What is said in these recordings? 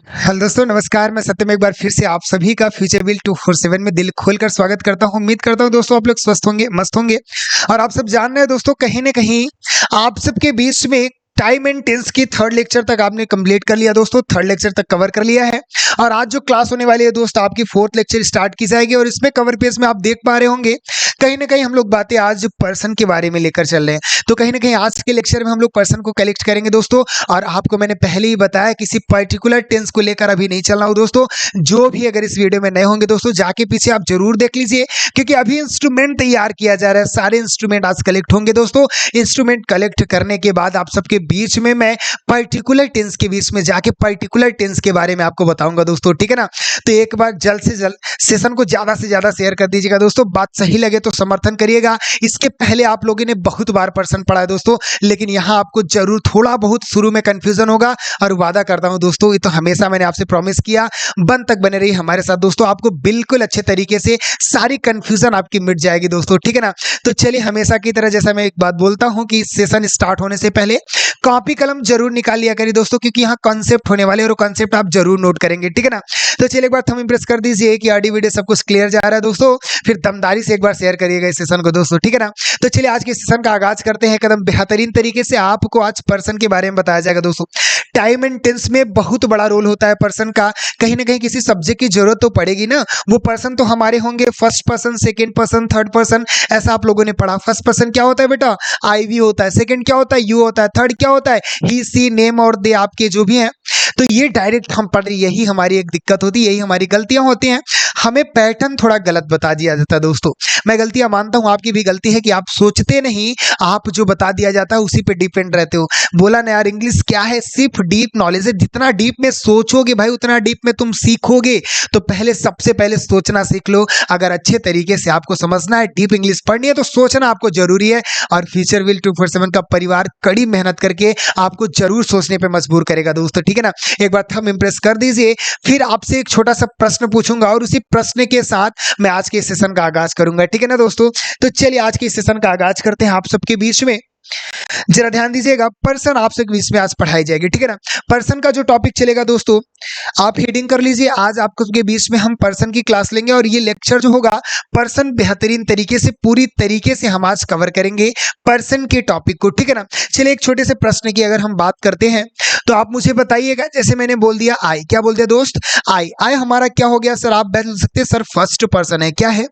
Hello दोस्तों, नमस्कार। मैं सत्यम एक बार फिर से आप सभी का फ्यूचर बिल 247 में दिल खोलकर स्वागत करता हूं। उम्मीद करता हूं दोस्तों आप लोग स्वस्थ होंगे, मस्त होंगे। और आप सब जान रहे हैं दोस्तों, कहीं ना कहीं आप सबके बीच में टाइम एंड टेंस की थर्ड लेक्चर तक आपने कंप्लीट कर लिया दोस्तों, थर्ड लेक्चर तक कवर कर लिया है। और आज जो क्लास होने वाली है दोस्त, आपकी फोर्थ लेक्चर स्टार्ट की जाएगी। और इसमें कवर पेज में आप देख पा रहे होंगे कहीं ना कहीं हम लोग बातें आज पर्सन के बारे में लेकर चल रहे हैं। तो कहीं ना कहीं आज के लेक्चर में हम लोग पर्सन को कलेक्ट करेंगे दोस्तों। और आपको मैंने पहले ही बताया, किसी पर्टिकुलर टेंस को लेकर अभी नहीं चलना हो दोस्तों। जो भी अगर इस वीडियो में नए होंगे दोस्तों, जाके पीछे आप जरूर देख लीजिए, क्योंकि अभी इंस्ट्रूमेंट तैयार किया जा रहा है। सारे इंस्ट्रूमेंट आज कलेक्ट होंगे दोस्तों। इंस्ट्रूमेंट कलेक्ट करने के बाद आप सबके बीच में मैं पर्टिकुलर टेंस के बीच में जाके पर्टिकुलर टेंस के बारे में आपको बताऊंगा दोस्तों, ठीक है ना। तो एक बार जल्द से जल्द सेशन को ज्यादा से ज्यादा शेयर कर दीजिएगा दोस्तों। बात सही लगे तो समर्थन करिएगा। इसके पहले आप लोगों ने बहुत बार पर्सन पढ़ा है दोस्तों, लेकिन यहाँ आपको जरूर थोड़ा बहुत शुरू में कंफ्यूजन होगा। और वादा करता हूं दोस्तों, ये तो हमेशा मैंने आपसे प्रॉमिस किया, बंद तक बने रही हमारे साथ दोस्तों। आपको बिल्कुल अच्छे तरीके से सारी कंफ्यूजन आपकी मिट जाएगी दोस्तों, ठीक है ना। तो चलिए, हमेशा की तरह जैसा मैं एक बात बोलता हूं कि सेशन स्टार्ट होने से पहले कॉपी कलम जरूर निकाल लिया करिए दोस्तों, क्योंकि यहाँ कॉन्सेप्ट होने वाले और कॉन्सेप्ट आप जरूर नोट करेंगे, ठीक है ना। तो चलिए एक बार थंब इंप्रेस कर दीजिए कि ऑडियो वीडियो सब कुछ क्लियर जा रहा है दोस्तों। फिर दमदारी से एक बार शेयर करिएगा इस सेशन को दोस्तों, ठीक है ना। तो चलिए आज के सेशन का आगाज करते हैं। एकदम बेहतरीन तरीके से आपको आज पर्सन के बारे में बताया जाएगा दोस्तों। टाइम एंड टेंस में बहुत बड़ा रोल होता है पर्सन का। कहीं ना कहीं किसी सब्जेक्ट की जरूरत तो पड़ेगी ना। वो पर्सन तो हमारे होंगे first person, second person, third person, ऐसा आप लोगों ने पढ़ा। फर्स्ट पर्सन क्या होता है बेटा? आई वी होता है। सेकंड क्या होता है? यू होता है। थर्ड क्या होता है? ही, सी, नेम और दे, आपके जो भी हैं। तो ये डायरेक्ट हम पढ़ रहे, यही हमारी एक दिक्कत होती है, यही हमारी गलतियां होती हैं। हमें पैटर्न थोड़ा गलत बता दिया जाता है दोस्तों। मैं गलतियां मानता हूं, आपकी भी गलती है कि आप सोचते नहीं, आप जो बता दिया जाता है उसी पे डिपेंड रहते हो। बोला ना यार, इंग्लिश क्या है? सिर्फ डीप नॉलेज है। जितना डीप में सोचोगे भाई, उतना डीप में तुम सीखोगे। तो पहले, सबसे पहले सोचना सीख लो। अगर अच्छे तरीके से आपको समझना है, डीप इंग्लिश पढ़नी है, तो सोचना आपको जरूरी है। और फ्यूचर विल 247 का परिवार कड़ी मेहनत करके आपको जरूर सोचने पे मजबूर करेगा दोस्तों, ठीक है ना। एक बार थंब इंप्रेस कर दीजिए। फिर आपसे एक छोटा सा प्रश्न पूछूंगा और उसी प्रश्न के साथ मैं आज के सेशन का आगाज करूंगा, ठीक है ना दोस्तों। तो चलिए आज के सेशन का आगाज करते हैं आप सबके बीच में। जरा ध्यान दीजिएगा, पर्सन आप सबके बीच में आज पढ़ाई जाएगी, ठीक है ना। पर्सन का जो टॉपिक चलेगा दोस्तों, आप हेडिंग कर लीजिए। आज आपको के बीच में हम पर्सन की क्लास लेंगे और ये लेक्चर जो होगा, पर्सन बेहतरीन तरीके से, पूरी तरीके से हम आज कवर करेंगे पर्सन के टॉपिक को, ठीक है ना। चलिए एक छोटे से प्रश्न की अगर हम बात करते हैं, तो आप मुझे बताइएगा। जैसे मैंने बोल दिया आई, क्या बोल दिया दोस्त? आई। आई हमारा क्या हो गया सर? आप बोल सकते हैं सर फर्स्ट पर्सन है। क्या है?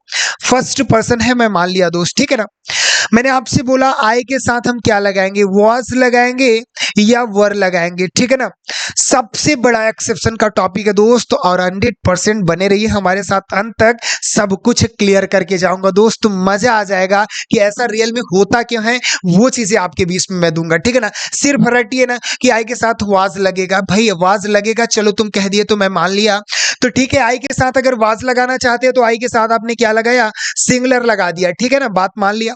फर्स्ट पर्सन है, मैं मान लिया दोस्त, ठीक है ना। मैंने आपसे बोला आई के साथ हम क्या लगाएंगे? वॉज लगाएंगे या वर लगाएंगे, ठीक है ना। सबसे बड़ा एक्सेप्शन का टॉपिक है दोस्त, और 100% बने रहिए हमारे साथ अंत तक। सब कुछ क्लियर करके जाऊंगा दोस्त, मजा आ जाएगा कि ऐसा रियल में होता क्यों है, वो चीजें आपके बीच में मैं दूंगा, ठीक है ना। सिर्फ रटिए ना कि आई के साथ वाज लगेगा। भाई वाज लगेगा, चलो तुम कह दिए तो मैं मान लिया, तो ठीक है। आई के साथ अगर वाज लगाना चाहते हैं तो आई के साथ आपने क्या लगाया? सिंगुलर लगा दिया, ठीक है ना, बात मान लिया।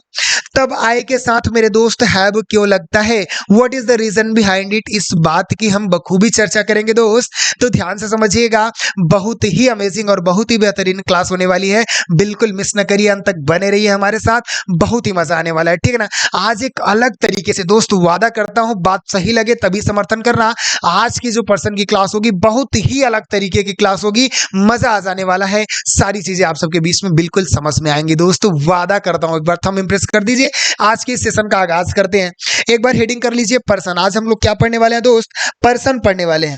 तब आई के साथ मेरे दोस्त हैव क्यों लगता है? What is the reason behind it? इस बात की हम बखूबी चर्चा करेंगे दोस्त, तो ध्यान से समझिएगा। बहुत ही अमेजिंग और बहुत ही बेहतरीन क्लास होने वाली है। बिल्कुल मिस न करिए, अंत तक बने रहिए हमारे साथ, बहुत ही मजा आने वाला है, ठीक है ना। आज एक अलग तरीके से दोस्त, वादा करता हूं, बात सही लगे तभी समर्थन करना। आज की जो पर्सन की क्लास होगी, बहुत ही अलग तरीके की क्लास होगी, मजा आ जाने वाला है। सारी चीजें आप सबके बीच में बिल्कुल समझ में आएंगी दोस्तों, वादा करता हूं। एक बार थंब इंप्रेस कर दीजिए। आज के सेशन का आगाज करते हैं। एक बार हेडिंग कर लीजिए पर्सन। आज हम लोग क्या पढ़ने वाले हैं दोस्त? पर्सन पढ़ने वाले हैं,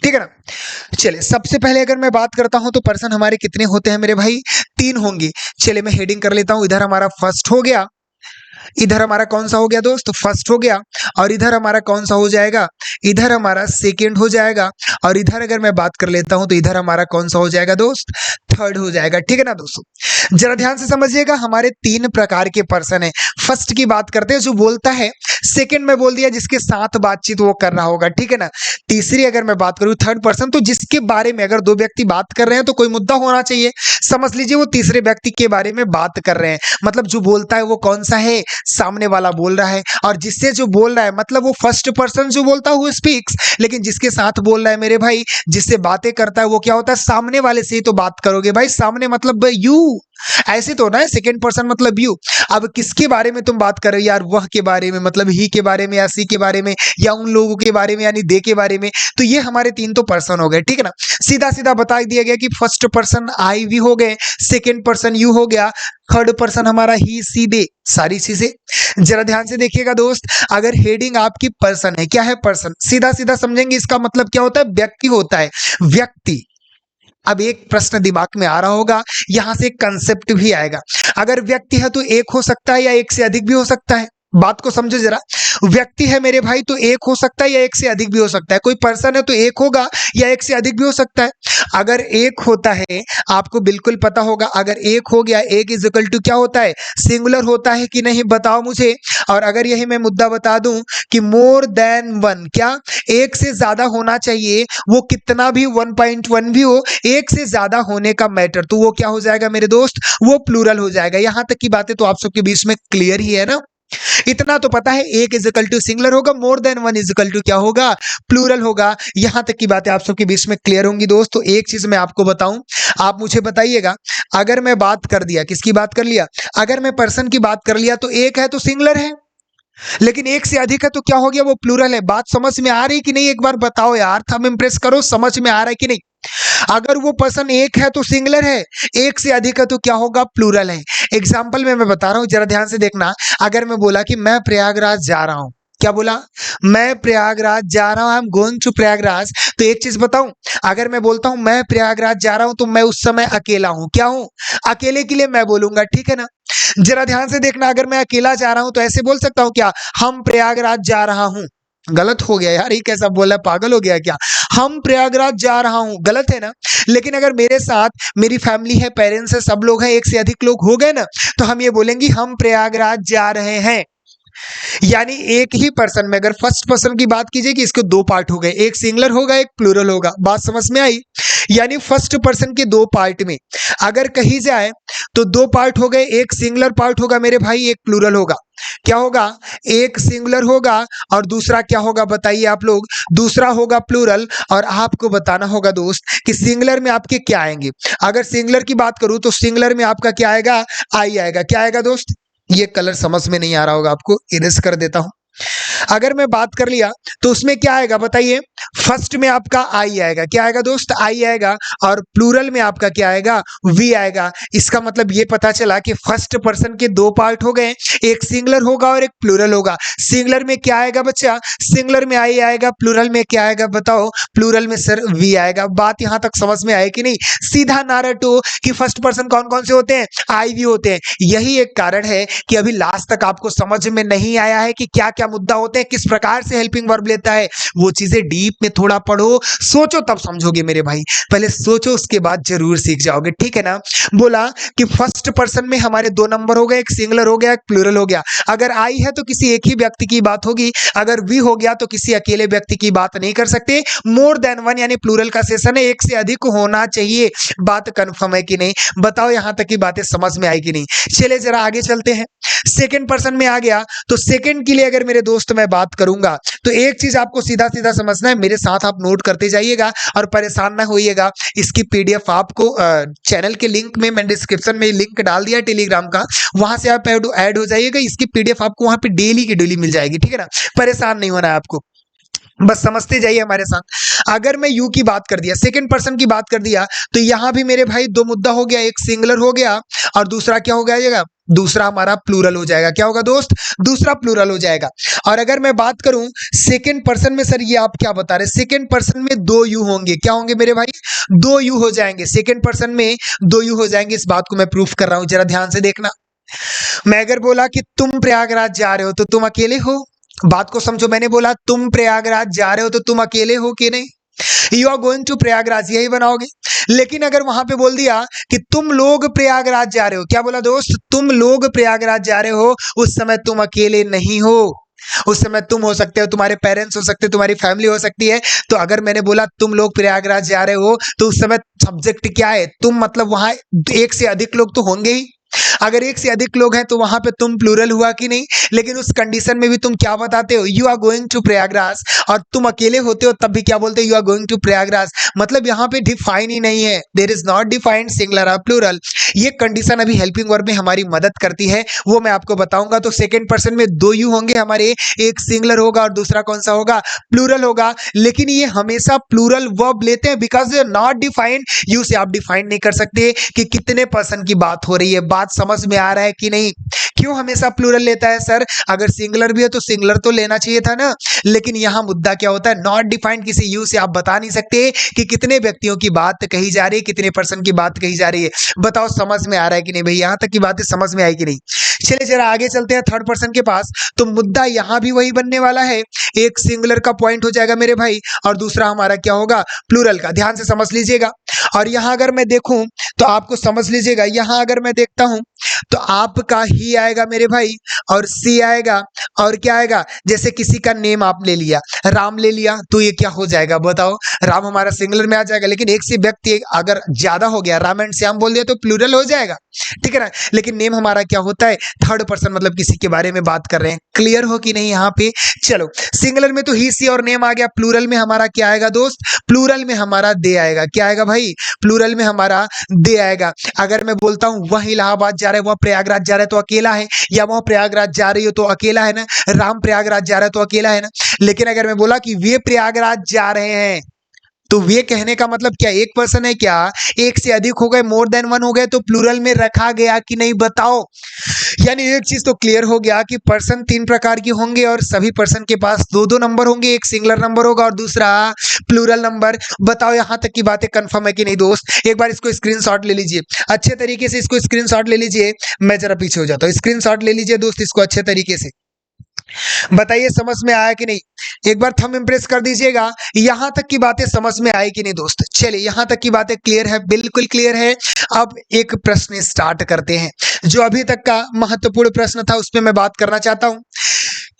ठीक है ना। चलिए सबसे पहले अगर मैं बात करता हूं तो पर्सन हमारे कितने होते हैं मेरे भाई? 3 होंगे। चलिए मैं हेडिंग कर लेता हूं। इधर हमारा फर्स्ट हो गया, इधर हमारा कौन सा हो गया दोस्त? फर्स्ट हो गया। और इधर हमारा कौन सा हो जाएगा? इधर हमारा सेकंड हो जाएगा। और इधर अगर मैं बात कर लेता हूं तो इधर हमारा कौन सा हो जाएगा दोस्त? थर्ड हो जाएगा, ठीक है ना दोस्तों। जरा ध्यान से समझिएगा, हमारे 3 प्रकार के पर्सन है। फर्स्ट की बात करते हैं, जो बोलता है। सेकंड में बोल दिया जिसके साथ बातचीत वो कर रहा होगा, ठीक है ना। तीसरी अगर मैं बात करूं, थर्ड पर्सन, तो जिसके बारे में अगर 2 व्यक्ति बात कर रहे हैं तो कोई मुद्दा होना चाहिए। समझ लीजिए वो तीसरे व्यक्ति के बारे में बात कर रहे हैं। मतलब जो बोलता है वो कौन सा है? सामने वाला बोल रहा है। और जिससे जो बोल रहा है, मतलब वो फर्स्ट पर्सन जो बोलता है वो स्पीक्स, लेकिन जिसके साथ बोल रहा है मेरे भाई, जिससे बातें करता है, वो क्या होता है? सामने वाले से ही तो बात करोगे भाई। सामने मतलब यू, ऐसे तो ना, सेकंड पर्सन मतलब यू। अब किसके बारे में तुम बात कर रहे हो यार? वह के बारे में मतलब ही के बारे में, या सी के बारे में, या उन लोगों के बारे में यानी दे के बारे में। तो ये हमारे तीन तो पर्सन हो गए, ठीक है ना। सीधा सीधा बता दिया गया कि फर्स्ट पर्सन आई वी हो गए, सेकंड पर्सन यू हो गया, थर्ड पर्सन हमारा ही सी दे, सारी चीजें। जरा ध्यान से देखिएगा दोस्त, अगर हेडिंग आपकी पर्सन है, क्या है पर्सन, सीधा सीधा समझेंगे इसका मतलब क्या होता है? व्यक्ति होता है, व्यक्ति। अब एक प्रश्न दिमाग में आ रहा होगा, यहां से एक कंसेप्ट भी आएगा। अगर व्यक्ति है तो एक हो सकता है या एक से अधिक भी हो सकता है। बात को समझो जरा, व्यक्ति है मेरे भाई तो एक हो सकता है या एक से अधिक भी हो सकता है। कोई पर्सन है तो एक होगा या एक से अधिक भी हो सकता है। अगर एक होता है, आपको बिल्कुल पता होगा, अगर एक हो गया, एक इज इक्वल टू क्या होता है? सिंगुलर होता है कि नहीं, बताओ मुझे। और अगर यही मैं मुद्दा बता दूं कि मोर देन वन, क्या एक से ज्यादा होना चाहिए, वो कितना भी 1.1 भी हो, एक से ज्यादा होने का मैटर, तो वो क्या हो जाएगा मेरे दोस्त? वो प्लूरल हो जाएगा। यहां तक की बातें तो आप सबके बीच में क्लियर ही है ना। इतना तो पता है, एक इज इक्वल टू सिंगुलर होगा, more than one is equal to क्या होगा? प्लूरल होगा। यहां तक की बातें आप सबके बीच में क्लियर होंगी दोस्त। तो एक चीज मैं आपको बताऊं, आप मुझे बताइएगा, अगर मैं बात कर दिया, किसकी बात कर लिया? अगर मैं पर्सन की बात कर लिया तो एक है तो सिंगुलर है, लेकिन एक से अधिक है तो क्या हो गया? वो प्लूरल है। बात समझ में आ रही कि नहीं? एक बार बताओ यार, थंब इम्प्रेस करो, समझ में आ रहा है कि नहीं? अगर वो पर्सन एक है तो सिंगुलर है, एक से अधिक है तो क्या होगा? प्लूरल है। एग्जाम्पल में मैं बता रहा हूं, जरा ध्यान से देखना। अगर मैं बोला कि मैं प्रयागराज जा रहा हूं, क्या बोला? मैं प्रयागराज जा रहा हूं, I am going to Prayagraj. तो एक चीज बताऊं, अगर मैं बोलता हूं मैं प्रयागराज जा रहा हूं तो मैं उस समय अकेला हूं, क्या हूं? अकेले के लिए मैं बोलूंगा, ठीक है ना। जरा ध्यान से देखना, अगर मैं अकेला जा रहा हूं तो ऐसे बोल सकता हूं क्या? हम प्रयागराज जा रहा हूं। गलत हो गया यार, ये कैसा बोला, पागल हो गया क्या? हम प्रयागराज जा रहा हूं, गलत है ना। लेकिन अगर मेरे साथ मेरी फैमिली है, पेरेंट्स है, सब लोग हैं, एक से अधिक लोग हो गए ना, तो हम ये बोलेंगे हम प्रयागराज जा रहे हैं। यानी एक ही पर्सन में अगर फर्स्ट पर्सन की बात कीजिए कि इसके दो पार्ट हो गए, एक सिंगुलर होगा, एक प्लूरल होगा। बात समझ में आई? यानी फर्स्ट पर्सन के दो पार्ट में अगर कही जाए तो दो पार्ट हो गए, एक सिंगुलर पार्ट होगा मेरे भाई, एक प्लूरल होगा। क्या होगा? एक सिंगुलर होगा और दूसरा क्या होगा बताइए आप लोग? दूसरा होगा प्लूरल। और आपको बताना होगा दोस्त कि सिंगुलर में आपके क्या आएंगे। अगर सिंगुलर की बात करूं तो सिंगुलर में आपका क्या आएगा? आई आएगा। क्या आएगा दोस्त? ये कलर समझ में नहीं आ रहा होगा आपको, इरेज कर देता हूं। अगर मैं बात कर लिया तो उसमें क्या आएगा बताइए? फर्स्ट में आपका आई आएगा। क्या आएगा दोस्त? आई आएगा। और प्लूरल में आपका क्या आएगा? वी आएगा। इसका मतलब ये पता चला कि फर्स्ट पर्सन के दो पार्ट हो गए, एक सिंगुलर होगा और एक प्लूरल होगा। सिंगुलर में क्या आएगा बच्चा? सिंगुलर में आई आएगा। प्लूरल में क्या आएगा बताओ? प्लूरल में सर वी आएगा। बात यहां तक समझ में आए कि नहीं? सीधा नारेटिव कि फर्स्ट पर्सन कौन कौन से होते हैं? आई वी होते हैं। यही एक कारण है कि अभी लास्ट तक आपको समझ में नहीं आया है कि क्या क्या मुद्दा होते हैं, किस प्रकार से हेल्पिंग वर्ब लेता है। वो चीजें डीप में थोड़ा पढ़ो, सोचो, तब समझोगे मेरे भाई। पहले सोचो, उसके बाद जरूर सीख जाओगे, ठीक है ना। बोला कि फर्स्ट पर्सन में हमारे दो नंबर हो गए, एक सिंगुलर हो गया, एक प्लूरल हो गया। अगर आई है तो किसी एक ही व्यक्ति की बात होगी, अगर वी हो गया तो किसी अकेले व्यक्ति की बात नहीं कर सकते। मोर देन वन यानी प्लूरल का सेशन है, एक से अधिक होना चाहिए। बात कंफर्म है कि नहीं? बताओ यहां तक की बातें समझ में आई कि नहीं? चले जरा आगे चलते हैं। सेकंड पर्सन में आ गया तो सेकंड के लिए अगर मेरे दोस्त मैं बात करूंगा तो एक चीज आपको सीधा सीधा समझना है, मेरे साथ आप नोट करते जाइएगा और परेशान ना होइएगा। इसकी पीडीएफ आपको चैनल के लिंक में, मैंने डिस्क्रिप्शन में लिंक डाल दिया टेलीग्राम का, वहां से आप ऐड हो जाइएगा। इसकी पीडीएफ आपको वहां पे डेली की डेली मिल जाएगी, ठीक है ना। परेशान नहीं होना है आपको, बस समझते जाइए हमारे साथ। अगर मैं यू की बात कर दिया, सेकंड पर्सन की बात कर दिया, तो यहां भी मेरे भाई दो मुद्दा हो गया, एक सिंगुलर हो गया और दूसरा क्या हो जाएगा? दूसरा हमारा प्लूरल हो जाएगा। क्या होगा दोस्त? दूसरा प्लूरल हो जाएगा। और अगर मैं बात करूं सेकंड पर्सन में, सर ये आप क्या बता रहे? सेकंड पर्सन में दो यू होंगे। क्या होंगे मेरे भाई? दो यू हो जाएंगे। सेकंड पर्सन में दो यू हो जाएंगे। इस बात को मैं प्रूफ कर रहा हूं, जरा ध्यान से देखना। मैं अगर बोला कि तुम प्रयागराज जा रहे हो तो तुम अकेले हो। बात को समझो, मैंने बोला तुम प्रयागराज जा रहे हो तो तुम अकेले हो कि नहीं? You are going to Prayagraj, यही बनाओगे। लेकिन अगर वहां पे बोल दिया कि तुम लोग प्रयागराज जा रहे हो, क्या बोला दोस्त? तुम लोग प्रयागराज जा रहे हो, उस समय तुम अकेले नहीं हो। उस समय तुम हो सकते हो, तुम्हारे पेरेंट्स हो सकते हो, तुम्हारी फैमिली हो सकती है। तो अगर मैंने बोला तुम लोग प्रयागराज जा रहे हो तो उस समय सब्जेक्ट क्या है? तुम, मतलब वहां एक से अधिक लोग तो होंगे ही। अगर एक से अधिक लोग हैं तो वहां पे तुम प्लूरल हुआ कि नहीं। लेकिन उस कंडीशन में भी तुम क्या बताते हो, you are going to Prayagraj, और तुम अकेले होते हो तब भी क्या बोलते हो, you are going to Prayagraj. मतलब यहाँ पे डिफाइन ही नहीं है, there is not defined singular और प्लूरल। ये कंडीशन अभी हेल्पिंग वर्ब में हमारी मदद करती है, वो मैं आपको बताऊंगा। तो सेकंड पर्सन में दो यू होंगे हमारे, एक सिंगुलर होगा और दूसरा कौन सा होगा, प्लूरल होगा। लेकिन ये हमेशा प्लूरल वर्ब लेते हैं because they are not defined. You से आप डिफाइन नहीं कर सकते कि कितने पर्सन की बात हो रही है। बात समझ में आ रहा है कि नहीं। क्यों हमेशा प्लूरल लेता है सर, अगर सिंगुलर भी है तो सिंगुलर तो लेना चाहिए था ना। लेकिन यहां मुद्दा क्या होता है, नॉट डिफाइंड, किसी यू से आप बता नहीं सकते कि कितने व्यक्तियों की बात कही जा रही है, कितने पर्सन की बात कही जा रही है। बताओ समझ में आ रहा है कि नहीं भाई, यहां तक की बातें समझ में आई कि नहीं। चलिए जरा आगे चलते हैं थर्ड पर्सन के पास। तो मुद्दा यहां भी वही बनने वाला है, एक सिंगुलर का पॉइंट हो जाएगा मेरे भाई, और दूसरा हमारा क्या होगा, प्लूरल का। ध्यान से समझ लीजिएगा। और यहां अगर मैं देखूं तो आपको समझ लीजिएगा, यहां अगर मैं देखता हूं तो आपका ही आएगा मेरे भाई, और सी आएगा, और क्या आएगा, जैसे किसी का नेम आप ले लिया, राम ले लिया, तो ये क्या हो जाएगा बताओ, राम हमारा सिंगुलर में आ जाएगा। लेकिन एक से व्यक्ति अगर ज्यादा हो गया, राम एंड श्याम बोल दिया तो प्लूरल हो जाएगा, ठीक है ना। लेकिन नेम हमारा क्या होता है, थर्ड पर्सन, मतलब किसी के बारे में बात कर रहे हैं। क्लियर हो कि नहीं यहाँ पे। चलो सिंगुलर में तो ही सी और नेम आ गया, प्लूरल में हमारा क्या आएगा दोस्त, प्लूरल में हमारा दे आएगा। क्या आएगा भाई, प्लूरल में हमारा दे आएगा। अगर मैं बोलता हूं वह इलाहाबाद जा रहा है, वह प्रयागराज जा रहा है तो अकेला है, या वह प्रयागराज जा रही हो तो अकेला है ना, राम प्रयागराज जा रहा है तो अकेला है ना। लेकिन अगर मैं बोला कि वे प्रयागराज जा रहे हैं, तो वे कहने का मतलब क्या, एक पर्सन है क्या, एक से अधिक हो गए, मोर देन वन हो गए, तो प्लूरल में रखा गया कि नहीं बताओ। यानी एक चीज तो क्लियर हो गया कि पर्सन तीन प्रकार के होंगे और सभी पर्सन के पास दो दो नंबर होंगे, एक सिंगुलर नंबर होगा और दूसरा प्लूरल नंबर। बताओ यहां तक की बातें कंफर्म है कि नहीं दोस्त। एक बार इसको स्क्रीनशॉट ले लीजिए, अच्छे तरीके से इसको स्क्रीनशॉट ले लीजिए। मैं जरा पीछे हो जाता हूं, स्क्रीनशॉट ले लीजिए दोस्त इसको अच्छे तरीके से। बताइए समझ में आया कि नहीं, एक बार थंब इम्प्रेस कर दीजिएगा। यहां तक की बातें समझ में आई कि नहीं दोस्त। चलिए यहां तक की बातें क्लियर है, बिल्कुल क्लियर है। अब एक प्रश्न स्टार्ट करते हैं, जो अभी तक का महत्वपूर्ण प्रश्न था उस पर मैं बात करना चाहता हूं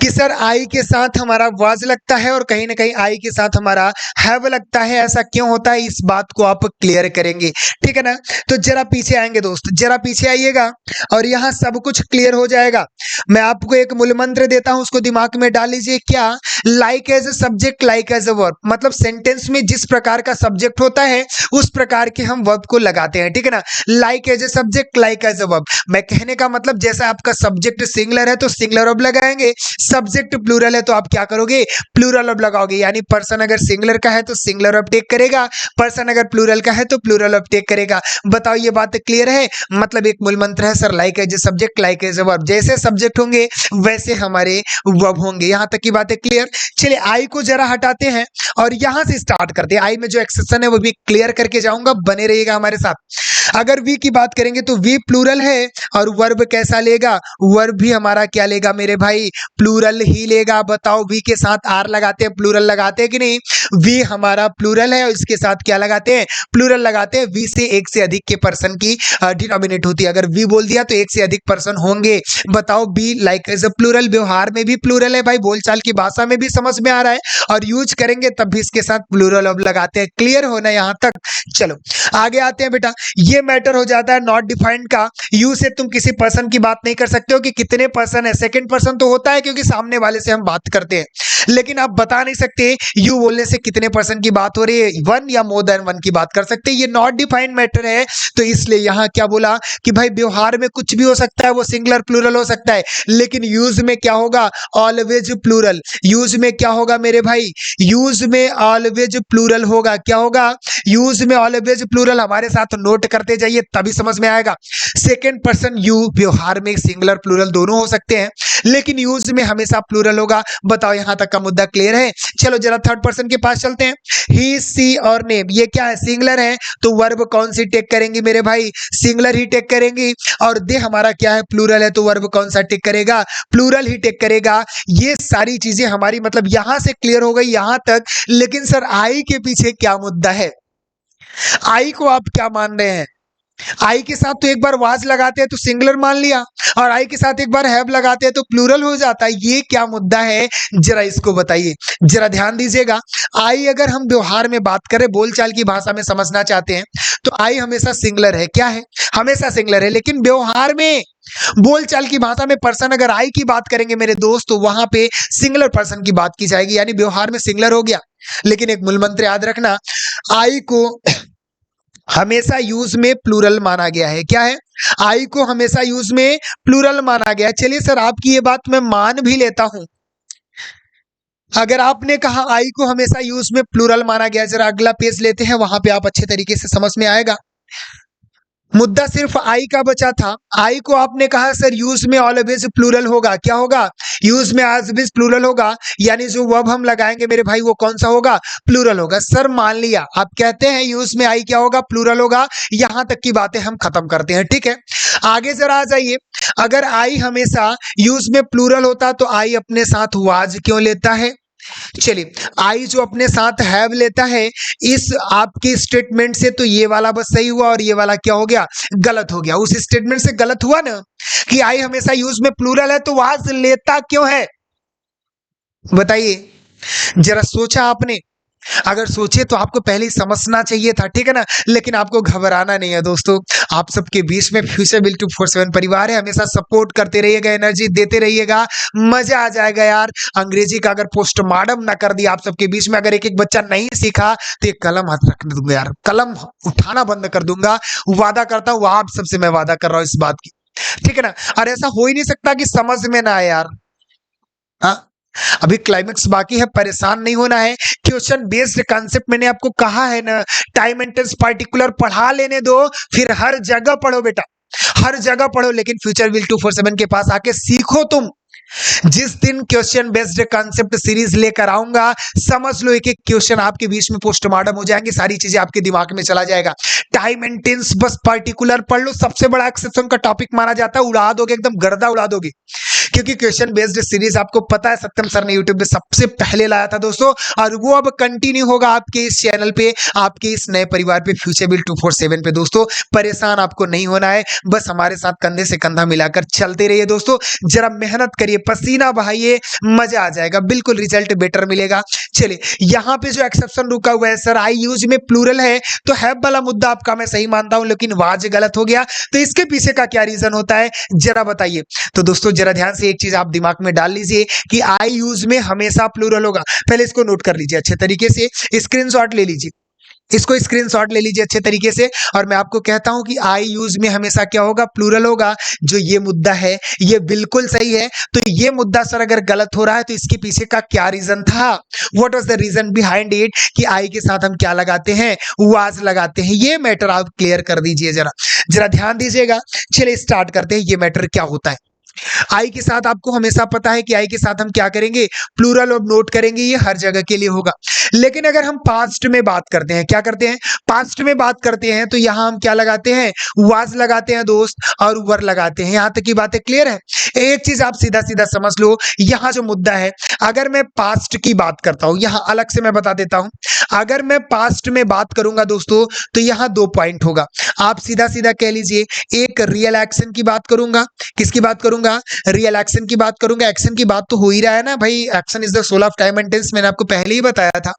कि सर आई के साथ हमारा वाज लगता है और कहीं ना कहीं आई के साथ हमारा हैव लगता है, ऐसा क्यों होता है, इस बात को आप क्लियर करेंगे, ठीक है ना। तो जरा पीछे आएंगे दोस्त, जरा पीछे आइएगा और यहां सब कुछ क्लियर हो जाएगा। मैं आपको एक मूल मंत्र देता हूं, उसको दिमाग में डाल लीजिए। क्या, like as a subject, like as a verb. मतलब सेंटेंस में जिस प्रकार का सब्जेक्ट होता है उस प्रकार के हम वर्ब को लगाते हैं, ठीक है ना। Like as a subject, like as a verb. मैं कहने का मतलब जैसा आपका सब्जेक्ट सिंगुलर है तो सिंगुलर वर्ब लगाएंगे, सब्जेक्ट प्लूरल है तो आप क्या करोगे, प्लूरल वर्ब लगाओगे। यानी पर्सन अगर सिंगुलर का है तो सिंगुलर वर्ब टेक करेगा, पर्सन अगर प्लूरल का है तो प्लूरल वर्ब टेक करेगा। बताओ ये बात क्लियर है। मतलब एक मूल मंत्र है sir, like as a subject, like as a verb. जैसे सब्जेक्ट होंगे वैसे हमारे वर्ब होंगे। यहां तक की बातें क्लियर। चलिए आई को जरा हटाते हैं और यहां से स्टार्ट करते हैं। आई में जो एक्सेप्शन है वो भी क्लियर करके जाऊंगा, बने रहिएगा हमारे साथ। अगर वी की बात करेंगे तो वी प्लूरल है और वर्ब कैसा लेगा, वर्ब भी हमारा क्या लेगा मेरे भाई, प्लूरल ही लेगा। बताओ वी के साथ आर लगाते हैं, प्लूरल लगाते हैं कि नहीं। वी हमारा प्लूरल है और इसके साथ क्या लगाते हैं, प्लूरल लगाते हैं। वी से एक से अधिक के पर्सन की डिनोमिनेट होती है। अगर वी बोल दिया तो एक से अधिक पर्सन होंगे। बताओ be like as a plural, व्यवहार में भी प्लूरल है भाई, बोलचाल की भाषा में भी समझ में आ रहा है, और यूज करेंगे तब भी इसके साथ प्लूरल अब लगाते हैं। क्लियर होना यहां तक। चलो आगे आते हैं बेटा। ये मैटर हो जाता है नॉट डिफाइंड का। यू से तुम किसी पर्सन की बात नहीं कर सकते हो कि कितने पर्सन है। सेकंड पर्सन तो होता है क्योंकि सामने वाले से हम बात करते हैं, लेकिन आप बता नहीं सकते यू बोलने से कितने पर्सन की बात हो रही है, वन या मोर देन वन की बात कर सकते हैं। ये नॉट डिफाइंड मैटर है, तो इसलिए यहां क्या बोला कि भाई व्यवहार में कुछ भी हो सकता है, वो सिंगुलर प्लूरल हो सकता है, लेकिन यूज में क्या होगा, ऑलवेज प्लूरल। यूज में क्या होगा मेरे भाई, यूज में ऑलवेज प्लूरल होगा। क्या होगा, यूज में ऑलवेज प्लूरल। हमारे साथ नोट करते जाइए तभी समझ में आएगा। सेकंड पर्सन यू, व्यवहार में सिंगुलर प्लूरल दोनों हो सकते हैं, लेकिन यूज में हमेशा प्लूरल होगा। बताओ यहां तक का मुद्दा क्लियर है। चलो जरा थर्ड पर्सन के पास चलते हैं। ही, सी और नेम, ये क्या है, सिंगुलर है, तो वर्ब कौन सी टेक करेंगे मेरे भाई, सिंगुलर ही टेक करेंगी। और दे हमारा क्या है, प्लूरल है, तो वर्ब कौन सा टेक करेगा, प्लूरल ही टेक करेगा। ये सारी चीजें हमारी मतलब यहां से क्लियर हो गई यहां तक। लेकिन सर आई के पीछे क्या मुद्दा है, आई को आप क्या मान रहे हैं, आई के साथ तो एक बार वाज लगाते हैं तो सिंगुलर मान लिया, और आई के साथ एक बार हैव लगाते हैं तो प्लूरल हो जाता है। ये क्या मुद्दा है, जरा इसको बताइए, जरा ध्यान दीजिएगा। आई अगर हम व्यवहार में बात करें, बोलचाल की भाषा में समझना चाहते हैं, तो आई हमेशा सिंगुलर है। क्या है, हमेशा सिंगुलर है। लेकिन व्यवहार में, बोलचाल की भाषा में पर्सन अगर आई की बात करेंगे मेरे दोस्त, तो वहां पे सिंगुलर पर्सन की बात की जाएगी, यानी व्यवहार में सिंगुलर हो गया। लेकिन एक मूल मंत्र याद रखना, आई को हमेशा यूज में प्लूरल माना गया है। क्या है, आई को हमेशा यूज में प्लूरल माना गया है। चलिए सर, आपकी ये बात मैं मान भी लेता हूं। अगर आपने कहा आई को हमेशा यूज में प्लूरल माना गया, जरा अगला पेज लेते हैं, वहां पे आप अच्छे तरीके से समझ में आएगा। मुद्दा सिर्फ आई का बचा था। आई को आपने कहा सर यूज में ऑलवेज प्लूरल होगा। क्या होगा, यूज में ऑलवेज प्लूरल होगा, यानी जो वर्ब हम लगाएंगे मेरे भाई वो कौन सा होगा, प्लूरल होगा। सर मान लिया, आप कहते हैं यूज में आई क्या होगा, प्लूरल होगा। यहां तक की बातें हम खत्म करते हैं, ठीक है। आगे जरा आ जाइए। अगर आई हमेशा यूज में प्लूरल होता तो आई अपने साथ वाज क्यों लेता है। चलिए, आई जो अपने साथ हैव लेता है, इस आपके स्टेटमेंट से तो ये वाला बस सही हुआ और ये वाला क्या हो गया, गलत हो गया। उस स्टेटमेंट से गलत हुआ ना कि आई हमेशा यूज में प्लूरल है, तो वाज लेता क्यों है, बताइए। जरा सोचा आपने, अगर सोचे तो आपको पहले ही समझना चाहिए था, ठीक है ना। लेकिन आपको घबराना नहीं है दोस्तों, आप सबके बीच में फ्यूचर बिल 247 परिवार है। हमेशा सपोर्ट करते रहिएगा, एनर्जी देते रहिएगा, मजा आ जाएगा यार। अंग्रेजी का अगर पोस्टमार्टम ना कर दिया आप सबके बीच में, अगर एक एक बच्चा नहीं सीखा तो एक कलम हाथ रखने दूंगा यार, कलम उठाना बंद कर दूंगा। वादा करता हूँ, आप सबसे मैं वादा कर रहा हूँ इस बात की, ठीक है ना। और ऐसा हो ही नहीं सकता कि समझ में ना आए यार। हाँ, अभी क्लाइमेक्स बाकी है, परेशान नहीं होना है। क्वेश्चन बेस्ड कॉन्सेप्ट मैंने आपको कहा है ना, टाइम एंड टेंस पार्टिकुलर पढ़ा लेने दो, फिर हर जगह पढ़ो बेटा, हर जगह पढ़ो। लेकिन फ्यूचर विल 247 के पास आके सीखो तुम। जिस दिन क्वेश्चन बेस्ड कॉन्सेप्ट सीरीज लेकर आऊंगा, समझ लो एक एक क्वेश्चन आपके बीच में पोस्टमार्टम हो जाएंगे, सारी चीजें आपके दिमाग में चला जाएगा। टाइम एंड टेंस बस पार्टिकुलर पढ़ लो, सबसे बड़ा एक्सेप्शन का टॉपिक माना जाता है, उड़ा दोगे, एकदम गर्दा उड़ा दोगे। क्योंकि क्वेश्चन बेस्ड सीरीज आपको पता है सत्यम सर ने यूट्यूब पे सबसे पहले लाया था दोस्तों, और वो अब कंटिन्यू होगा आपके इस चैनल पे, आपके इस नए परिवार पे, फ्यूचर बिल 247 पे। दोस्तों परेशान आपको नहीं होना है, बस हमारे साथ कंधे से कंधा मिलाकर चलते रहिए दोस्तों। जरा मेहनत करिए, पसीना बहाइए, मजा आ जाएगा, बिल्कुल रिजल्ट बेटर मिलेगा। चलिए, यहाँ पे जो एक्सेप्शन रुका हुआ है सर, आई यूज में प्लूरल है, तो हैव वाला मुद्दा आपका मैं सही मानता हूं, लेकिन वाज गलत हो गया, तो इसके पीछे का क्या रीजन होता है, जरा बताइए। तो दोस्तों जरा ध्यान से एक चीज आप दिमाग में डाल लीजिए कि आई यूज में हमेशा प्लूरल होगा। पहले इसको नोट कर लीजिए अच्छे तरीके से, स्क्रीनशॉट ले लीजिए, इसको स्क्रीनशॉट ले लीजिए अच्छे तरीके से। और मैं आपको कहता हूं कि आई यूज में हमेशा क्या होगा, प्लूरल होगा। जो ये मुद्दा है ये बिल्कुल सही है। तो ये मुद्दा सर अगर गलत हो रहा है तो इसके पीछे का क्या रीजन था, what was the reason behind it, कि आई के साथ हम क्या लगाते हैं, वाज लगाते हैं। ये मैटर आप क्लियर कर दीजिए, जरा जरा ध्यान दीजिएगा। चलिए स्टार्ट करते हैं, ये मैटर क्या होता है। आई के साथ आपको हमेशा पता है कि आई के साथ हम क्या करेंगे, प्लूरल और नोट करेंगे, ये हर जगह के लिए होगा। लेकिन अगर हम पास्ट में बात करते हैं, क्या करते हैं, पास्ट में बात करते हैं, तो यहां हम क्या लगाते हैं, वाज लगाते हैं दोस्त, और वर लगाते हैं। यहां तक की बातें क्लियर है। एक चीज आप सीधा सीधा समझ लो, यहां जो मुद्दा है, अगर मैं पास्ट की बात करता हूं, यहां अलग से मैं बता देता हूं, अगर मैं पास्ट में बात करूंगा दोस्तों, तो यहां दो पॉइंट होगा। आप सीधा सीधा कह लीजिए, एक रियल एक्शन की बात करूंगा, किसकी बात करूंगा, रियल एक्शन की बात करूंगा। एक्शन की बात तो हो ही रहा है ना भाई, action is the soul of time and tense, मैंने आपको पहले ही बताया था।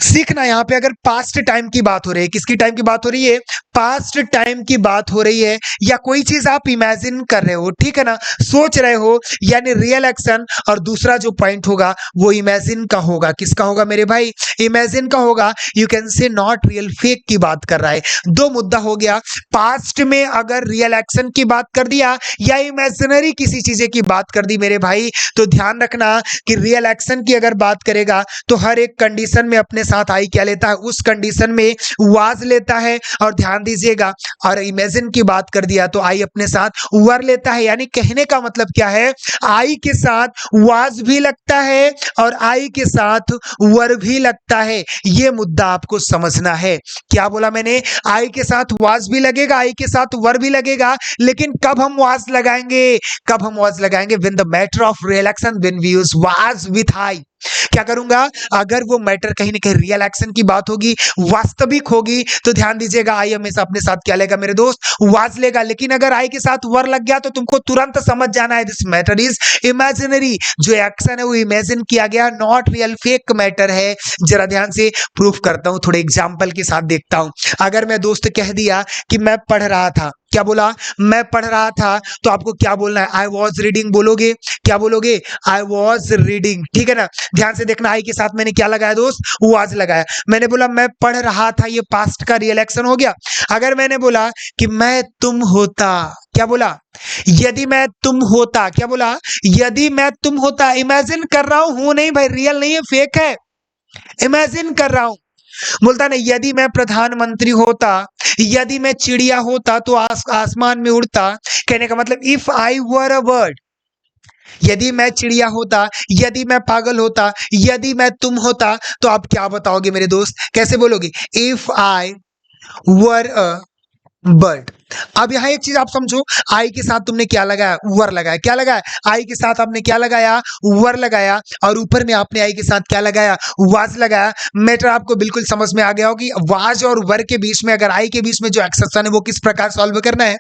सीखना, यहां पे अगर पास्ट टाइम की बात हो रही है, किसकी टाइम की बात हो रही है, पास्ट टाइम की बात हो रही है, या कोई चीज आप इमेजिन कर रहे हो, ठीक है ना, सोच रहे हो, यानी रियल एक्शन। और दूसरा जो पॉइंट होगा वो इमेजिन का होगा। किसका होगा मेरे भाई, इमेजिन का होगा। You can say not real, fake की बात कर रहा है। दो मुद्दा हो गया, पास्ट में अगर रियल एक्शन की बात कर दिया या इमेजिनरी किसी चीजें की बात कर दी मेरे भाई, तो ध्यान रखना कि रियल एक्शन की अगर बात करेगा तो हर एक कंडीशन में अपने साथ आई क्या लेता है, उस कंडीशन में वाज लेता है। और ध्यान दीजिएगा, और इमेजिन की बात कर दिया तो आई अपने साथ वर लेता है। यानी कहने का मतलब क्या है, आई के साथ वाज भी लगता है और आई के साथ वर भी लगता है। यह मुद्दा आपको समझना है। क्या बोला मैंने, आई के साथ वाज भी लगेगा, आई के साथ वर भी लगेगा। लेकिन कब हम वाज लगाएंगे, कब हम वाज लगाएंगे, when the matter of real action, when we use was with I. क्या करूंगा, अगर वो मैटर कहीं ना कहीं रियल एक्शन की बात होगी, वास्तविक होगी, तो ध्यान दीजिएगा आई हमेशा अपने साथ क्या लेगा मेरे दोस्त, वाज लेगा। लेकिन अगर आई के साथ वर लग गया तो तुमको तुरंत समझ जाना है दिस मैटर इज इमेजिनरी। जो एक्शन है वो इमेजिन किया गया, नॉट रियल, फेक मैटर है। जरा ध्यान से प्रूफ करता हूं, थोड़े एग्जाम्पल के साथ देखता हूं। अगर मैं दोस्त कह दिया कि मैं पढ़ रहा था, क्या बोला, मैं पढ़ रहा था, तो आपको क्या बोलना है, आई वॉज रीडिंग बोलोगे। क्या बोलोगे, आई वॉज रीडिंग, ठीक है ना। ध्यान से देखना, आई के साथ मैंने क्या लगाया दोस्त, वाज लगाया। मैंने बोला मैं पढ़ रहा था, ये पास्ट का रियल एक्शन हो गया। अगर मैंने बोला कि मैं तुम होता, क्या बोला, यदि मैं तुम होता, क्या बोला, यदि मैं तुम होता, इमेजिन कर रहा हूं नहीं भाई, रियल नहीं है, फेक है, इमेजिन कर रहा हूं। बोलता नहीं, यदि मैं प्रधानमंत्री होता, यदि मैं चिड़िया होता तो आसमान में उड़ता। कहने का मतलब if I were a bird, यदि मैं चिड़िया होता, यदि मैं पागल होता, यदि मैं तुम होता, तो आप क्या बताओगे मेरे दोस्त, कैसे बोलोगे, if I were a bird. अब यहां एक चीज आप समझो, आई के साथ तुमने क्या लगाया, वर लगाया, क्या लगाया, आई के साथ आपने क्या लगाया, वर लगाया, और ऊपर में आपने आई के साथ क्या लगाया, वाज लगाया। मैटर आपको बिल्कुल समझ में आ गया होगी, वाज और वर के बीच में, अगर आई के बीच में जो एक्सेप्शन है वो किस प्रकार सॉल्व करना है।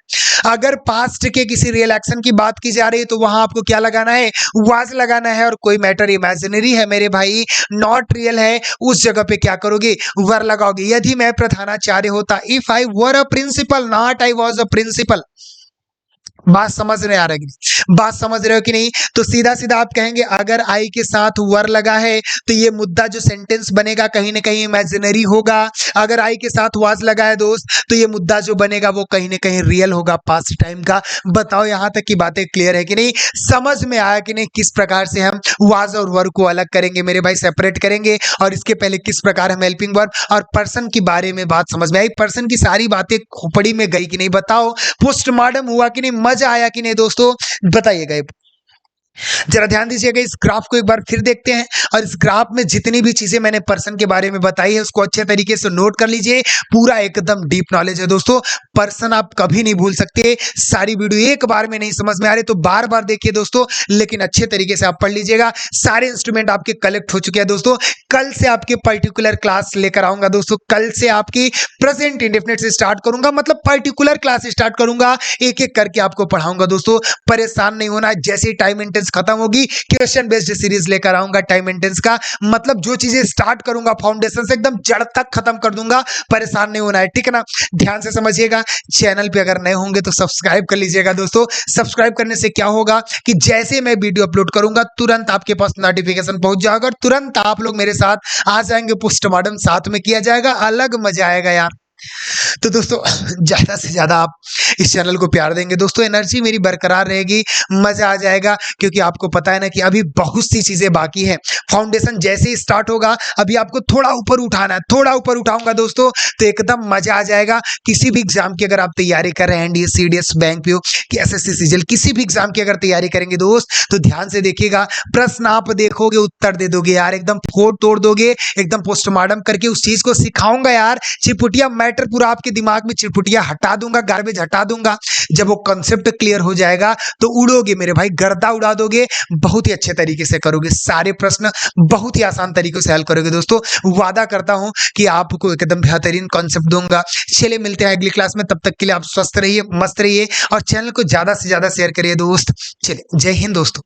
अगर पास्ट के किसी रियल एक्शन की बात की जा रही है तो वहां आपको क्या लगाना है, वाज लगाना है। और कोई मैटर इमेजिनरी है मेरे भाई, नॉट रियल है, उस जगह पे क्या करोगे, वर लगाओगे। यदि मैं प्रधानाचार्य होता, if I were a principal, not I was a principal. बात समझ रहे आ रहा है कि नहीं, बात समझ रहे हो कि नहीं। तो सीधा सीधा आप कहेंगे अगर आई के साथ वर लगा है तो ये मुद्दा जो सेंटेंस बनेगा कहीं ना कहीं इमेजिनरी होगा। अगर आई के साथ वाज लगा है दोस्त तो ये मुद्दा जो बनेगा वो कहीं ना कहीं रियल होगा, पास्ट टाइम का। बताओ यहां तक की बातें क्लियर है कि नहीं, समझ में आया कि नहीं, किस प्रकार से हम वाज और वर को अलग करेंगे मेरे भाई, सेपरेट करेंगे। और इसके पहले किस प्रकार हम हेल्पिंग वर्ब और पर्सन के बारे में बात समझ में आई, पर्सन की सारी बातें खोपड़ी में गई कि नहीं, बताओ पोस्टमार्टम हुआ कि नहीं, मजा आया कि नहीं दोस्तों, बताइएगा। जरा ध्यान दीजिएगा, इस ग्राफ को एक बार फिर देखते हैं। और इस ग्राफ में जितनी भी चीजें मैंने पर्सन के बारे में बताई है उसको अच्छे तरीके से नोट कर लीजिए, पूरा एकदम डीप नॉलेज है दोस्तों। पर्सन आप कभी नहीं भूल सकते, सारी वीडियो एक बार में नहीं समझ में आ रही तो बार बार देखिए दोस्तों, लेकिन अच्छे तरीके से आप पढ़ लीजिएगा। सारे इंस्ट्रूमेंट आपके कलेक्ट हो चुके हैं दोस्तों। कल से आपके पर्टिकुलर क्लास लेकर आऊंगा दोस्तों, कल से आपकी प्रेजेंट इंडेफिनिट से स्टार्ट करूंगा, मतलब पर्टिकुलर क्लास स्टार्ट करूंगा, एक एक करके आपको पढ़ाऊंगा दोस्तों। परेशान नहीं होना, जैसे टाइम इंटेंस खत्म होगी क्वेश्चन बेस्ड सीरीज लेकर आऊंगा टाइम इंटेंस का, मतलब जो चीजें स्टार्ट करूंगा फाउंडेशन से एकदम जड़ तक खत्म कर दूंगा, परेशान नहीं होना है, ठीक है ना। ध्यान से समझिएगा, चैनल पे अगर नए होंगे तो सब्सक्राइब कर लीजिएगा दोस्तों। सब्सक्राइब करने से क्या होगा कि जैसे मैं वीडियो अपलोड करूंगा तुरंत आपके पास नोटिफिकेशन पहुंच जाएगा, तुरंत आप लोग मेरे साथ आ जाएंगे, पोस्टमार्टम साथ में किया जाएगा, अलग मजा आएगा यार। तो दोस्तों ज्यादा से ज्यादा आप इस चैनल को प्यार देंगे दोस्तों, एनर्जी मेरी बरकरार रहेगी, मजा आ जाएगा। क्योंकि आपको पता है ना कि अभी बहुत सी चीजें बाकी है, फाउंडेशन जैसे ही स्टार्ट होगा अभी आपको थोड़ा ऊपर उठाना है, थोड़ा ऊपर उठाऊंगा दोस्तों तो एकदम मजा आ जाएगा। किसी भी एग्जाम की अगर आप तैयारी कर रहे हैं, एनडीए, सीडीएस, बैंक पीओ कि एसएससी, सीजीएल, किसी भी एग्जाम की अगर तैयारी करेंगे दोस्त तो ध्यान से देखिएगा, प्रश्न आप देखोगे उत्तर दे दोगे यार, एकदम फोड़ तोड़ दोगे, एकदम पोस्टमार्टम करके उस चीज को सिखाऊंगा यार। चिरपुटिया मैटर पूरा आपके दिमाग में चिरपुटिया हटा दूंगा, गार्बेज हटा दूंगा। जब वो कॉन्सेप्ट क्लियर हो जाएगा तो उड़ोगे मेरे भाई, गर्दा उड़ा दोगे, बहुत ही अच्छे तरीके से करोगे, सारे प्रश्न बहुत ही आसान तरीके से हल करोगे दोस्तों। वादा करता हूं कि आपको एकदम बेहतरीन कॉन्सेप्ट दूंगा। चलिए मिलते हैं अगली क्लास में, तब तक के लिए आप स्वस्थ रहिए, मस्त रहिए और चैनल को ज्यादा से ज्यादा शेयर करिए दोस्त। चलिए, जय हिंद दोस्तों।